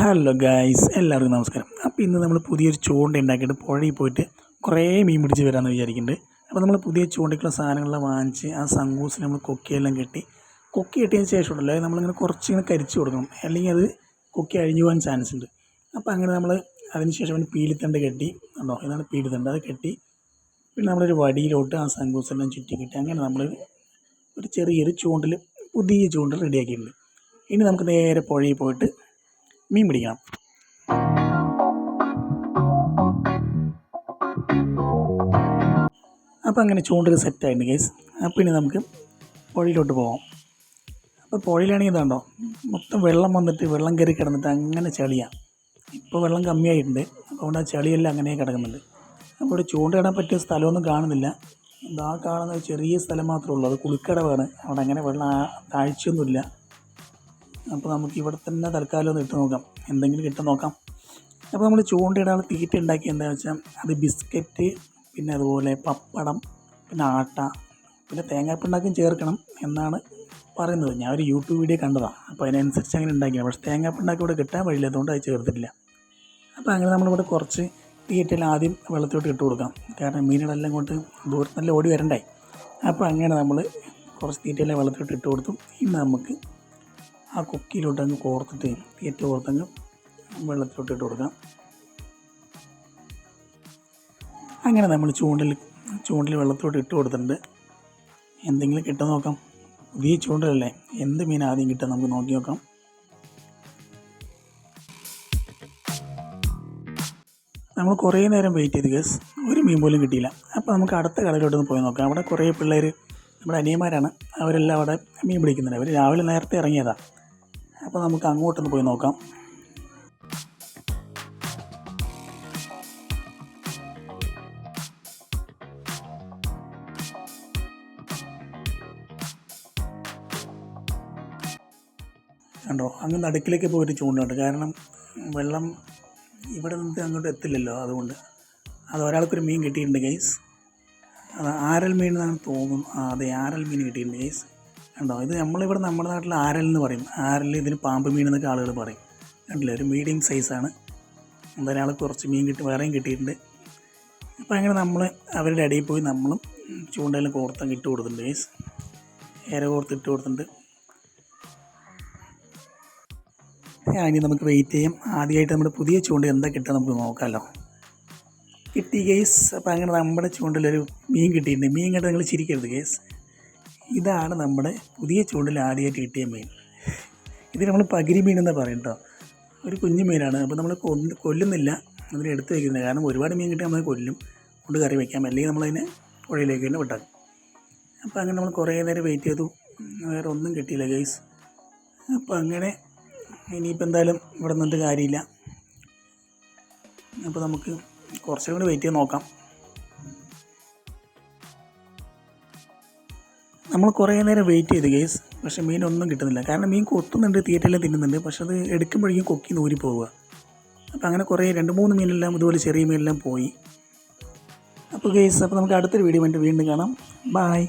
Hello guys, എല്ലാവർക്കും നമസ്കാരം. അപ്പോൾ ഇന്ന് നമ്മൾ പുതിയൊരു ചൂണ്ട ഉണ്ടാക്കിയിട്ട് പുഴയിൽ പോയിട്ട് കുറേ മീൻ പിടിച്ച് വരാമെന്ന് വിചാരിക്കുന്നുണ്ട്. അപ്പോൾ നമ്മൾ പുതിയ ചൂണ്ടയ്ക്കുള്ള സാധനങ്ങളെല്ലാം വാങ്ങിച്ച് ആ സങ്കൂസിൽ നമ്മൾ കൊക്കിയെല്ലാം കെട്ടി കെട്ടിയതിന് ശേഷം ഉണ്ടല്ലോ നമ്മളിങ്ങനെ കുറച്ചിങ്ങനെ കരിച്ച് കൊടുക്കണം, അല്ലെങ്കിൽ അത് കൊക്കി അഴിഞ്ഞു പോകാൻ ചാൻസ് ഉണ്ട്. അപ്പോൾ അങ്ങനെ നമ്മൾ അതിന് ശേഷം പീലിത്തണ്ട് കെട്ടി ഉണ്ടോ, ഇതാണ് പീലിത്തണ്ട്, അത് കെട്ടി പിന്നെ നമ്മളൊരു വടിയിലോട്ട് ആ സങ്കൂസെല്ലാം ചുറ്റി കെട്ടി അങ്ങനെ നമ്മൾ ഒരു ചെറിയൊരു പുതിയ ചൂണ്ടൽ റെഡിയാക്കിയിട്ടുണ്ട്. ഇനി നമുക്ക് നേരെ പുഴയിൽ പോയിട്ട് മീൻ പിടിക്കണം. അപ്പോൾ അങ്ങനെ ചൂണ്ടൽ സെറ്റായിട്ടുണ്ട് ഗൈസ്. അപ്പോൾ ഇനി നമുക്ക് പുഴയിലോട്ട് പോകാം. അപ്പോൾ പുഴയിലാണെങ്കിൽ ഇതാണ്ടോ മൊത്തം വെള്ളം വന്നിട്ട് വെള്ളം കയറി കിടന്നിട്ട് അങ്ങനെ ചളിയാണ്. ഇപ്പോൾ വെള്ളം കമ്മിയായിട്ടുണ്ട്, അതുകൊണ്ട് ആ ചളിയെല്ലാം അങ്ങനെ കിടക്കുന്നുണ്ട്. അപ്പോൾ ഇവിടെ ചൂണ്ടയിടാൻ പറ്റിയ സ്ഥലമൊന്നും കാണുന്നില്ല. ആ കാണുന്ന ചെറിയ സ്ഥലം മാത്രമേ ഉള്ളൂ, അത് കുളിക്കടവാണ്. അവിടെ അങ്ങനെ വെള്ളം താഴ്ചയൊന്നുമില്ല. അപ്പോൾ നമുക്ക് ഇവിടെ തന്നെ തൽക്കാലം ഒന്ന് ഇട്ട് നോക്കാം, എന്തെങ്കിലും കിട്ടും നോക്കാം. അപ്പോൾ നമ്മൾ ചൂണ്ടയിടാനുള്ള തീറ്റ ഉണ്ടാക്കി എന്താണെന്ന് വെച്ചാൽ അത് ബിസ്ക്കറ്റ്, പിന്നെ അതുപോലെ പപ്പടം, പിന്നെ ആട്ട, പിന്നെ തേങ്ങാപ്പിണ്ണാക്കും ചേർക്കണം എന്നാണ് പറയുന്നത്. ഞാൻ ഒരു യൂട്യൂബ് വീഡിയോ കണ്ടതാണ്, അപ്പോൾ അതിനനുസരിച്ച് അങ്ങനെ ഉണ്ടാക്കിയാണ്. പക്ഷേ തേങ്ങാപ്പിണ്ണാക്ക് ഇവിടെ കിട്ടാൻ വഴിയില്ല, അതുകൊണ്ട് അത് ചേർത്തിട്ടില്ല. അപ്പോൾ അങ്ങനെ നമ്മളിവിടെ കുറച്ച് തീറ്റയെല്ലാം ആദ്യം വെള്ളത്തിലോട്ട് ഇട്ട് കൊടുക്കാം, കാരണം മീനുകളെല്ലാം കൊണ്ട് ദൂരത്തെല്ലാം ഓടി വരണ്ടായി. അപ്പോൾ അങ്ങനെ നമ്മൾ കുറച്ച് തീറ്റയെല്ലാം വെള്ളത്തിലോട്ട് ഇട്ട് കൊടുത്തു. ഇനി നമുക്ക് ആ കൊക്കിയിലോട്ടങ്ങ് കോർത്തിട്ട് തീറ്റ കോർത്തങ്ങ് വെള്ളത്തിലോട്ട് ഇട്ട് കൊടുക്കാം. അങ്ങനെ നമ്മൾ ചൂണ്ടിൽ വെള്ളത്തിലോട്ട് ഇട്ട് കൊടുത്തിട്ടുണ്ട്. എന്തെങ്കിലും കിട്ടുമെന്ന് നോക്കാം. പുതിയ ചൂണ്ടലല്ലേ, എന്ത് മീൻ ആദ്യം കിട്ടുക നമുക്ക് നോക്കി നോക്കാം. നമ്മൾ കുറേ നേരം വെയിറ്റ് ചെയ്ത് ഗസ്, ഒരു മീൻ പോലും കിട്ടിയില്ല. അപ്പോൾ നമുക്ക് അടുത്ത കടയിലോട്ടൊന്ന് പോയി നോക്കാം. അവിടെ കുറേ പിള്ളേർ, നമ്മുടെ അനിയന്മാരാണ്, അവരെല്ലാം അവിടെ മീൻ പിടിക്കുന്നുണ്ട്. അവർ രാവിലെ നേരത്തെ ഇറങ്ങിയതാണ്. അപ്പോൾ നമുക്ക് അങ്ങോട്ടൊന്ന് പോയി നോക്കാം. കണ്ടോ, അങ്ങ് നടുക്കിലേക്ക് പോയിട്ട് ചൂണ്ടുണ്ട്, കാരണം വെള്ളം ഇവിടെ നിന്ന് അങ്ങോട്ട് എത്തില്ലല്ലോ, അതുകൊണ്ട്. അത് ഒരാൾക്കൊരു മീൻ കിട്ടിയിട്ടുണ്ട് ഗൈസ്. അത് ആരൽ മീൻ എന്നാണ് തോന്നുന്നു. അതെ, ആരൽ മീൻ കിട്ടിയിട്ടുണ്ട് ഗൈസ്. കണ്ടോ, ഇത് നമ്മളിവിടെ നമ്മുടെ നാട്ടിൽ ആരൽ എന്ന് പറയും. ആരൽ, ഇതിന് പാമ്പ് മീൻ എന്നൊക്കെ ആളുകൾ പറയും. കണ്ടില്ലേ, ഒരു മീഡിയം സൈസാണ്. എന്തായാലും ആൾ കുറച്ച് മീൻ വേറെയും കിട്ടിയിട്ടുണ്ട്. അപ്പോൾ അങ്ങനെ നമ്മൾ അവരുടെ ഇടയിൽ പോയി നമ്മളും ചൂണ്ടയിലും കോർത്തം ഇട്ട് കൊടുത്തിട്ടുണ്ട് ഗൈസ്. ഇര കോർത്തിട്ട് കൊടുത്തിട്ടുണ്ട്. ഇനി നമുക്ക് വെയിറ്റ് ചെയ്യാം. ആദ്യമായിട്ട് നമ്മുടെ പുതിയ ചൂണ്ട എന്താ കിട്ടുക നമുക്ക് നോക്കാമല്ലോ. കിട്ടി ഗൈസ്. അപ്പോൾ അങ്ങനെ നമ്മുടെ ചൂണ്ടലൊരു മീൻ കിട്ടിയിട്ടുണ്ട്. മീൻ കണ്ട് നിങ്ങൾ ചിരിക്കരുത് ഗൈസ്, ഇതാണ് നമ്മുടെ പുതിയ ചൂണ്ടൽ ആദ്യമായിട്ട് കിട്ടിയ മീൻ. ഇത് നമ്മൾ പകിരി മീൻ എന്നാണ് പറയും കേട്ടോ. ഒരു കുഞ്ഞു മീനാണ്. അപ്പോൾ നമ്മൾ കൊല്ലുന്നില്ല, അതിനെ എടുത്ത് വയ്ക്കുന്നത്. കാരണം ഒരുപാട് മീൻ കിട്ടി നമ്മൾ കൊല്ലും, കൊണ്ട് കറി വയ്ക്കാം, അല്ലെങ്കിൽ നമ്മളതിനെ പുഴയിലേക്ക് തന്നെ വിട്ടാക്കും. അപ്പോൾ അങ്ങനെ നമ്മൾ കുറേ നേരം വെയിറ്റ് ചെയ്തു, വേറെ ഒന്നും കിട്ടിയില്ല ഗൈസ്. അപ്പോൾ അങ്ങനെ ഇനിയിപ്പോൾ എന്തായാലും ഇവിടെ നിന്നിട്ട് കാര്യമില്ല. അപ്പോൾ നമുക്ക് കുറച്ചും കൂടി വെയിറ്റ് ചെയ്ത് നോക്കാം. നമ്മൾ കുറേ നേരം വെയിറ്റ് ചെയ്ത് ഗൈസ്, പക്ഷേ മീനൊന്നും കിട്ടുന്നില്ല. കാരണം മീൻ കൊത്തുന്നുണ്ട്, തീറ്റയെല്ലാം തിന്നുന്നുണ്ട്, പക്ഷെ അത് എടുക്കുമ്പോഴേക്കും കൊക്കി നൂരി പോവുക. അപ്പോൾ അങ്ങനെ കുറേ 2-3 മീനെല്ലാം ഇതുപോലെ ചെറിയ മീനെല്ലാം പോയി. അപ്പോൾ ഗൈസ്, അപ്പോൾ നമുക്ക് അടുത്തൊരു വീഡിയോ വേണ്ടി വീണ്ടും കാണാം. ബായ്.